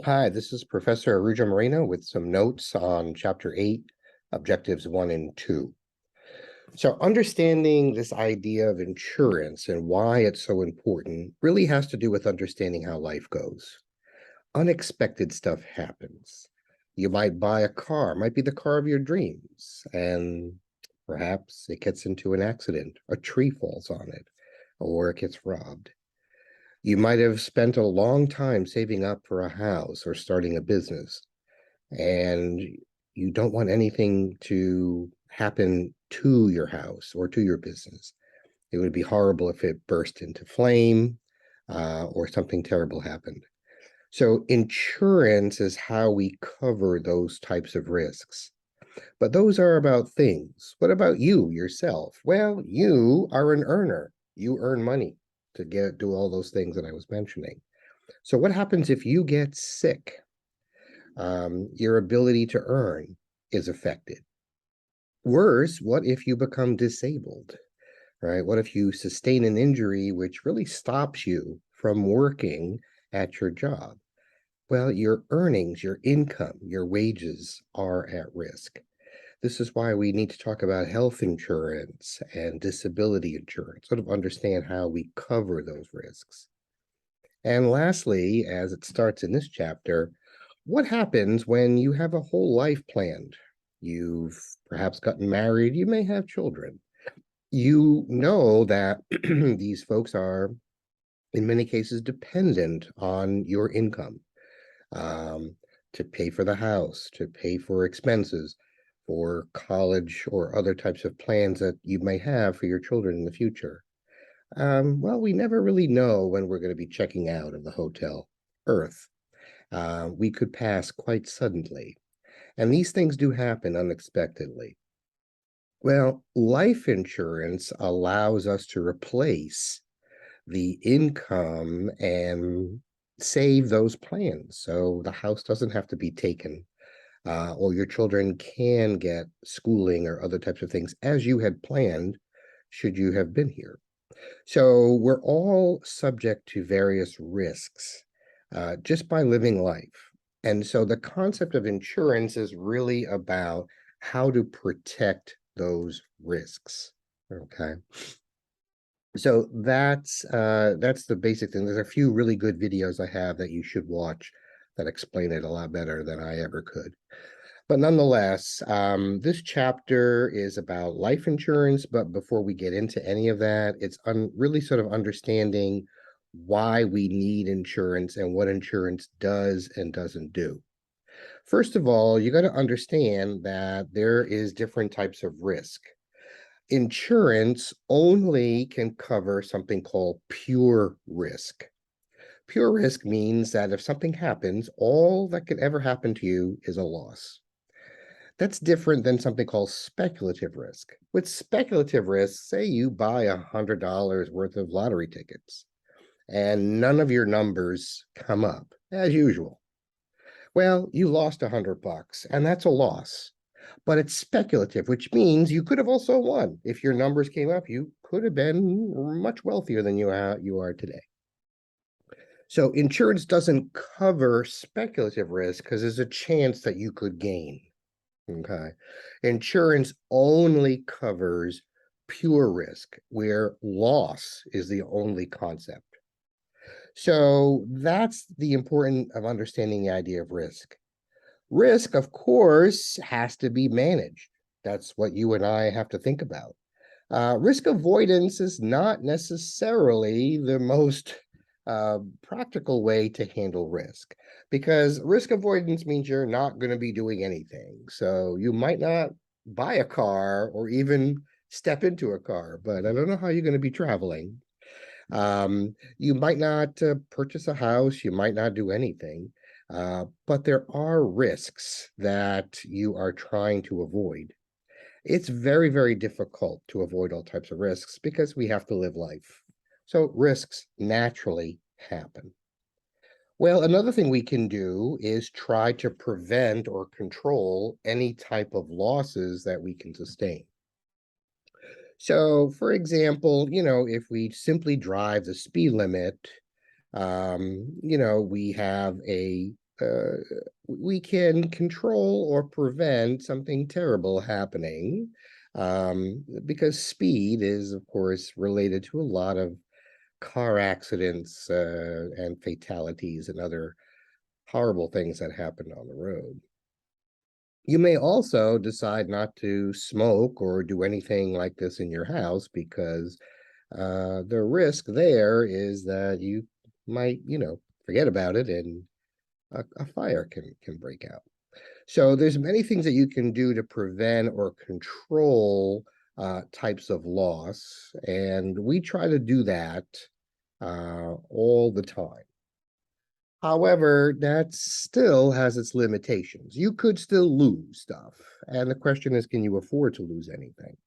Hi, this is Professor Aruja Moreno with some notes on Chapter 8, Objectives 1 and 2. So understanding this idea of insurance and why it's so important really has to do with understanding how life goes. Unexpected stuff happens. You might buy a car, might be the car of your dreams, and perhaps it gets into an accident, a tree falls on it, or it gets robbed. You might have spent a long time saving up for a house or starting a business, and you don't want anything to happen to your house or to your business. It would be horrible if it burst into flame or something terrible happened. So insurance is how we cover those types of risks. But those are about things. What about you yourself? Well, you are an earner. You earn money to do all those things that I was mentioning. So what happens if you get sick? Your ability to earn is affected. Worse, what if you become disabled, right? What if you sustain an injury which really stops you from working at your job? Well, your earnings, your income, your wages are at risk. This is why we need to talk about health insurance and disability insurance, sort of understand how we cover those risks. And lastly, as it starts in this chapter, what happens when you have a whole life planned? You've perhaps gotten married, you may have children. You know that these folks are, in many cases, dependent on your income um, to pay for the house, to pay for expenses, for college or other types of plans that you may have for your children in the future. Well, we never really know when we're going to be checking out of the hotel Earth. We could pass quite suddenly. And these things do happen unexpectedly. Well, life insurance allows us to replace the income and save those plans. So the house doesn't have to be taken, or your children can get schooling or other types of things as you had planned, should you have been here. So we're all subject to various risks just by living life. And so the concept of insurance is really about how to protect those risks. Okay. So that's the basic thing. There's a few really good videos I have that you should watch that explain it a lot better than I ever could. But nonetheless, this chapter is about life insurance. But before we get into any of that, it's really sort of understanding why we need insurance and what insurance does and doesn't do. First of all, you got to understand that there is different types of risk. Insurance only can cover something called pure risk. Pure risk means that if something happens, all that could ever happen to you is a loss. That's different than something called speculative risk. With speculative risk, say you buy $100 worth of lottery tickets and none of your numbers come up as usual. Well, you lost $100 and that's a loss, but it's speculative, which means you could have also won. If your numbers came up, you could have been much wealthier than you are today. So insurance doesn't cover speculative risk because there's a chance that you could gain. Okay. Insurance only covers pure risk where loss is the only concept. So that's the important of understanding the idea of risk. Risk, of course, has to be managed. That's what you and I have to think about. Risk avoidance is not necessarily the most practical way to handle risk because risk avoidance means you're not going to be doing anything. So you might not buy a car or even step into a car, but I don't know how you're going to be traveling. You might not purchase a house, you might not do anything, but there are risks that you are trying to avoid. It's very, very difficult to avoid all types of risks because we have to live life. So risks naturally happen. Well, another thing we can do is try to prevent or control any type of losses that we can sustain. So, for example, if we simply drive the speed limit, we have we can control or prevent something terrible happening, because speed is, of course, related to a lot of car accidents and fatalities and other horrible things that happen on the road. You may also decide not to smoke or do anything like this in your house because the risk there is that you might, forget about it and a fire can break out. So there's many things that you can do to prevent or control types of loss, and we try to do that all the time. However, that still has its limitations. You could still lose stuff, and the question is, can you afford to lose anything?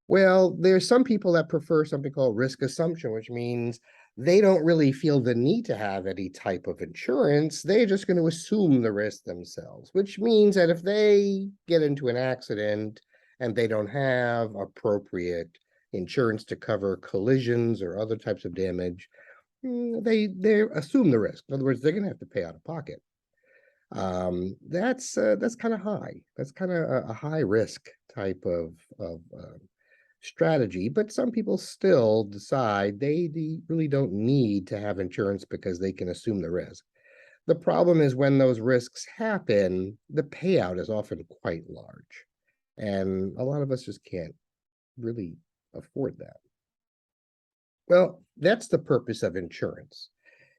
Well, there's some people that prefer something called risk assumption, which means they don't really feel the need to have any type of insurance. They're just going to assume the risk themselves, which means that if they get into an accident and they don't have appropriate insurance to cover collisions or other types of damage, they assume the risk. In other words, they're going to have to pay out of pocket. That's kind of high. That's kind of a high risk type of strategy, but some people still decide they really don't need to have insurance because they can assume the risk. The problem is when those risks happen, the payout is often quite large, and a lot of us just can't really afford that. Well, that's the purpose of insurance.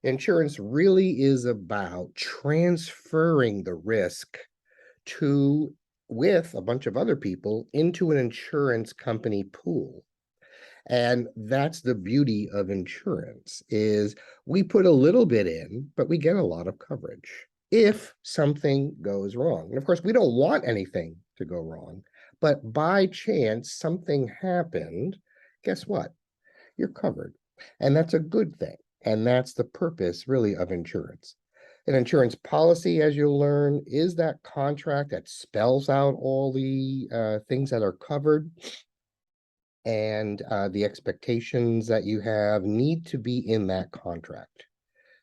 Insurance really is about transferring the risk to with a bunch of other people into an insurance company pool. And that's the beauty of insurance is we put a little bit in, but we get a lot of coverage if something goes wrong. And of course, we don't want anything to go wrong, but by chance something happened, guess what? You're covered. And that's a good thing. And that's the purpose really of insurance. An insurance policy, as you'll learn, is that contract that spells out all the things that are covered, and the expectations that you have need to be in that contract.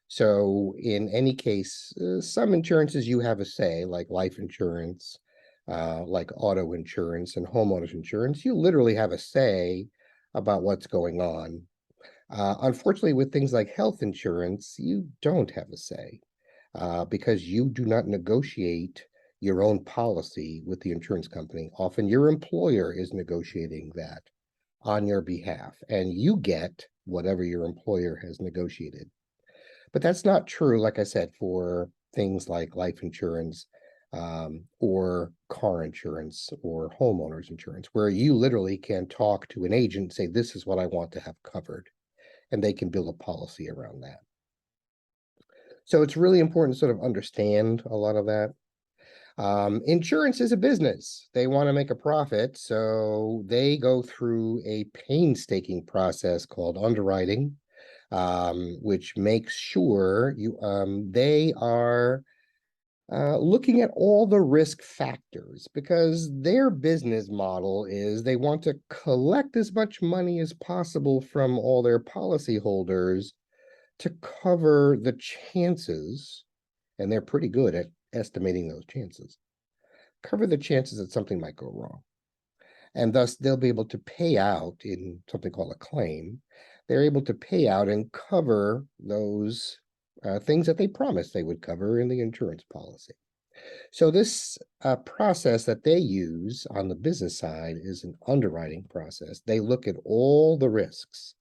So in any case, some insurances you have a say, like life insurance, like auto insurance and homeowners insurance. You literally have a say about what's going on. Unfortunately, with things like health insurance, you don't have a say because you do not negotiate your own policy with the insurance company. Often your employer is negotiating that on your behalf, and you get whatever your employer has negotiated. But that's not true, like I said, for things like life insurance or car insurance or homeowners insurance, where you literally can talk to an agent and say, this is what I want to have covered, and they can build a policy around that. So it's really important to sort of understand a lot of that. Insurance is a business. They want to make a profit, so they go through a painstaking process called underwriting, which makes sure they are looking at all the risk factors, because their business model is they want to collect as much money as possible from all their policyholders to cover the chances, and they're pretty good at estimating those chances, cover the chances that something might go wrong. And thus they'll be able to pay out in something called a claim. They're able to pay out and cover those things that they promised they would cover in the insurance policy. So this process that they use on the business side is an underwriting process. They look at all the risks.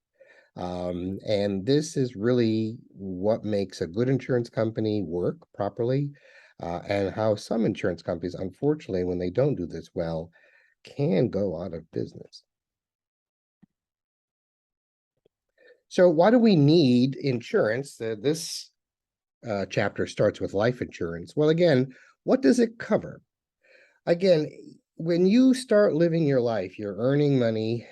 And this is really what makes a good insurance company work properly, and how some insurance companies, unfortunately, when they don't do this well, can go out of business. So why do we need insurance? This chapter starts with life insurance. Well, again, what does it cover? Again, when you start living your life, you're earning money,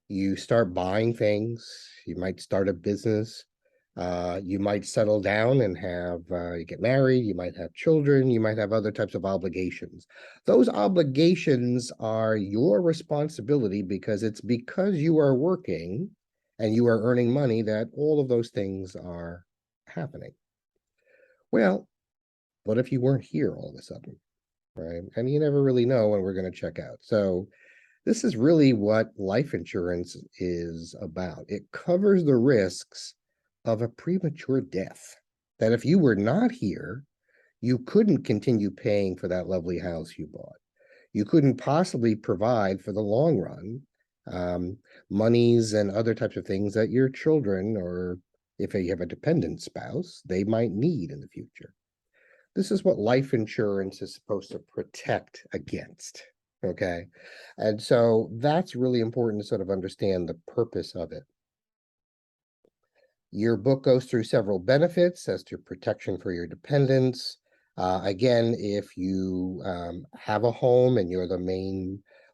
you start buying things, you might start a business, you might settle down and have, you get married, you might have children, you might have other types of obligations. Those obligations are your responsibility because it's because you are working and you are earning money that all of those things are happening. Well, what if you weren't here all of a sudden, right? And you never really know when we're going to check out. So this is really what life insurance is about. It covers the risks of a premature death. That if you were not here, you couldn't continue paying for that lovely house you bought. You couldn't possibly provide for the long run um, monies and other types of things that your children, or if you have a dependent spouse, they might need in the future. This is what life insurance is supposed to protect against. Okay. And so that's really important to sort of understand the purpose of it. Your book goes through several benefits as to protection for your dependents. Again, if you have a home and you're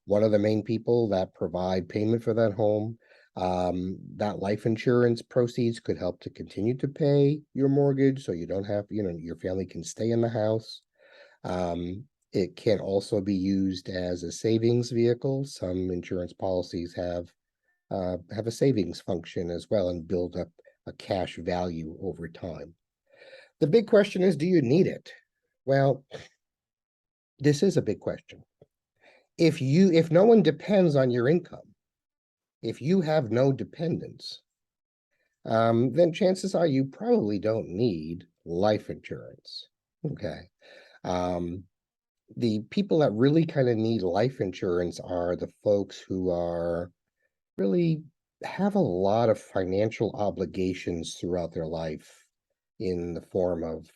one of the main people that provide payment for that home, that life insurance proceeds could help to continue to pay your mortgage, so you don't have, your family can stay in the house. It can also be used as a savings vehicle. Some insurance policies have a savings function as well and build up a cash value over time. The big question is, do you need it? Well, this is a big question. If no one depends on your income, if you have no dependents, then chances are you probably don't need life insurance. Okay. The people that really kind of need life insurance are the folks who are really have a lot of financial obligations throughout their life in the form of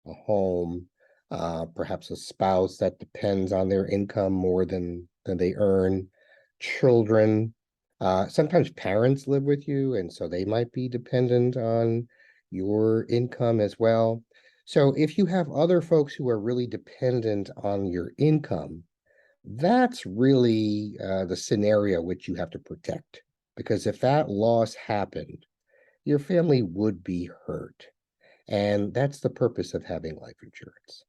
a home, perhaps a spouse that depends on their income more than they earn, children. Sometimes parents live with you, and so they might be dependent on your income as well. So if you have other folks who are really dependent on your income, that's really the scenario which you have to protect. Because if that loss happened, your family would be hurt. And that's the purpose of having life insurance.